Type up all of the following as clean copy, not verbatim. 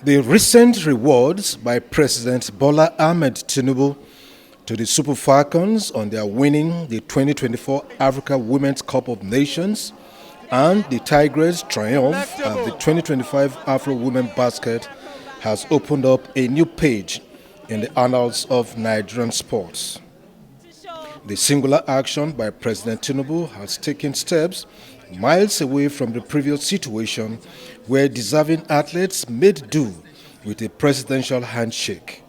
The recent rewards by President Bola Ahmed Tinubu to the Super Falcons on their winning the 2024 Africa Women's Cup of Nations and the Tigers' triumph at the 2025 Afro Women Basket has opened up a new page in the annals of Nigerian sports. The singular action by President Tinubu has taken steps miles away from the previous situation where deserving athletes made do with a presidential handshake,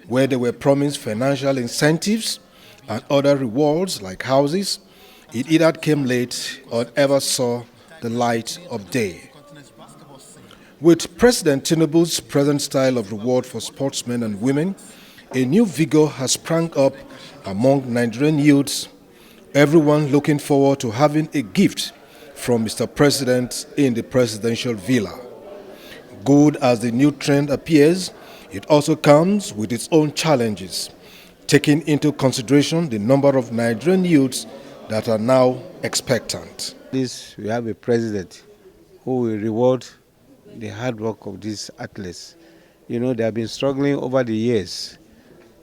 where they were promised financial incentives and other rewards like houses. It either came late or ever saw the light of day. With President Tinubu's present style of reward for sportsmen and women, a new vigor has sprung up among Nigerian youths, everyone looking forward to having a gift from Mr. President in the presidential villa. Good as the new trend appears, it also comes with its own challenges, taking into consideration the number of Nigerian youths that are now expectant. We have a president who will reward the hard work of these athletes. You know, they have been struggling over the years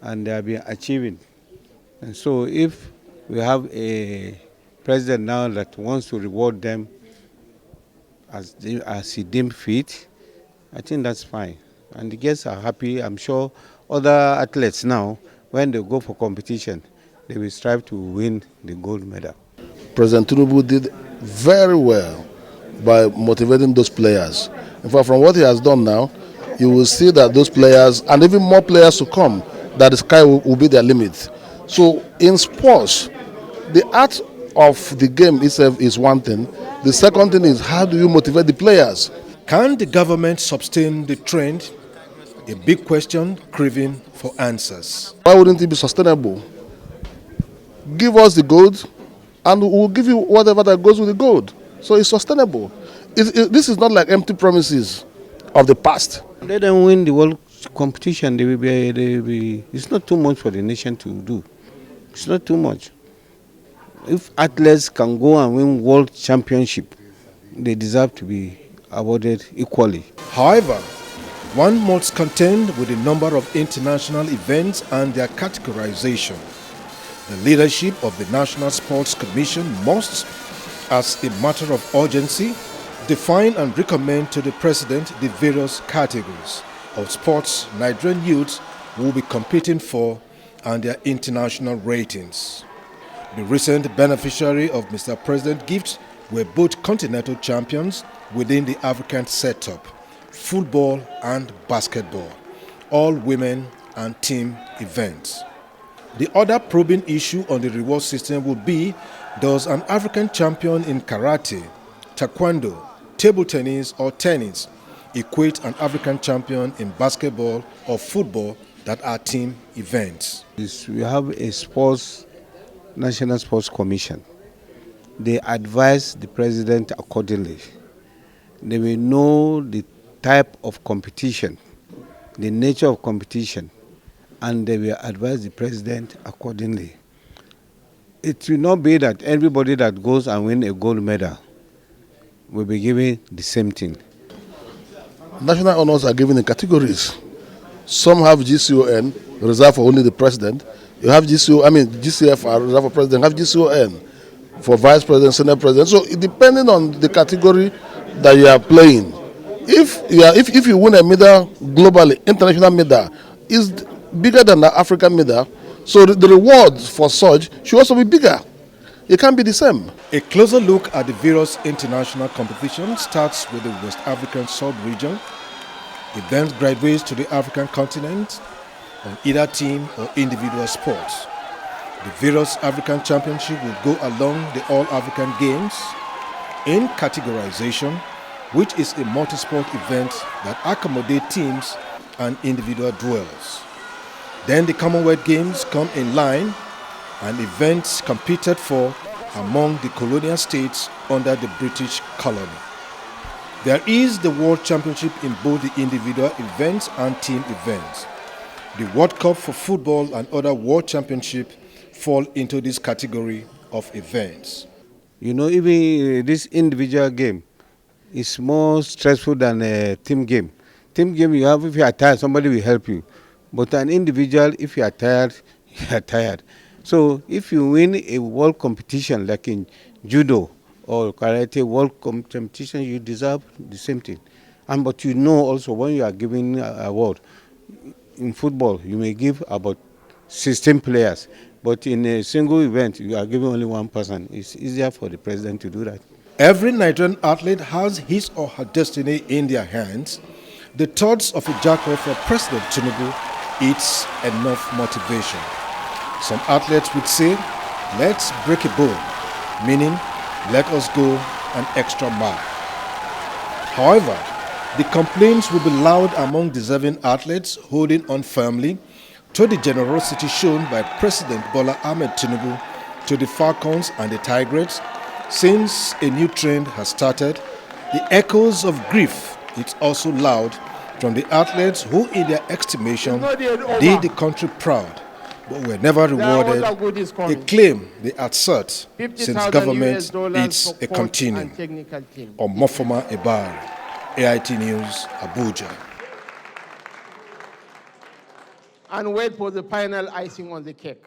and they have been achieving. And so if we have a president now that wants to reward them as he deemed fit, I think that's fine. And the guests are happy. I'm sure other athletes now, when they go for competition, they will strive to win the gold medal. President Tinubu did very well by motivating those players. In fact, from what he has done now, you will see that those players, and even more players to come, that the sky will be their limit. So in sports, the art of the game itself is one thing. The second thing is, how do you motivate the players? Can the government sustain the trend? A big question craving for answers. Why wouldn't it be sustainable? Give us the gold and we'll give you whatever that goes with the gold. So it's sustainable. This is not like empty promises of the past. Let them win the world competition. It's not too much for the nation to do. It's not too much. If athletes can go and win world championship, they deserve to be awarded equally. However, one must contend with the number of international events and their categorization. The leadership of the National Sports Commission must, as a matter of urgency, define and recommend to the President the various categories of sports Nigerian youths will be competing for and their international ratings. The recent beneficiary of Mr. President gifts were both continental champions within the African setup, football and basketball, all women and team events. The other probing issue on the reward system would be, does an African champion in karate, taekwondo, table tennis or tennis equate an African champion in basketball or football that are team events? We have a National Sports Commission. They advise the president accordingly. They will know the type of competition, the nature of competition, and they will advise the president accordingly. It will not be that everybody that goes and wins a gold medal will be given the same thing. National honors are given in categories. Some have GCON, reserved for only the president. You have GCF are reserved for president, have GCON for vice president, senate president. So depending on the category that you are playing, if you win a medal globally, international medal is bigger than the African medal, so the rewards for such should also be bigger. It can't be the same. A closer look at the various international competitions starts with the West African sub-region. Events graduates to the African continent on either team or individual sports. The various African championships will go along the All-African Games in categorization, which is a multi-sport event that accommodates teams and individual duels. Then the Commonwealth Games come in line and events competed for among the colonial states under the British colony. There is the World Championship in both the individual events and team events. The World Cup for football and other World Championships fall into this category of events. You know, even this individual game is more stressful than a team game. Team game, you have, if you are tired, somebody will help you. But an individual, if you are tired, you are tired. So if you win a world competition like in judo or karate world competition, you deserve the same thing. And but you know also when you are giving an award, in football, you may give about 16 players. But in a single event, you are giving only one person. It's easier for the president to do that. Every Nigerian athlete has his or her destiny in their hands. The thoughts of a jackal for President Tinubu, it's enough motivation. Some athletes would say, let's break a bone, meaning let us go an extra mile. However, the complaints will be loud among deserving athletes holding on firmly to the generosity shown by President Bola Ahmed Tinubu to the Falcons and the Tigers. Since a new trend has started, the echoes of grief is also loud from the athletes who, in their estimation, did the country proud but were never rewarded, a claim they assert since government is a continuum. Omofoma Ebari, AIT News, Abuja. And wait for the final icing on the cake.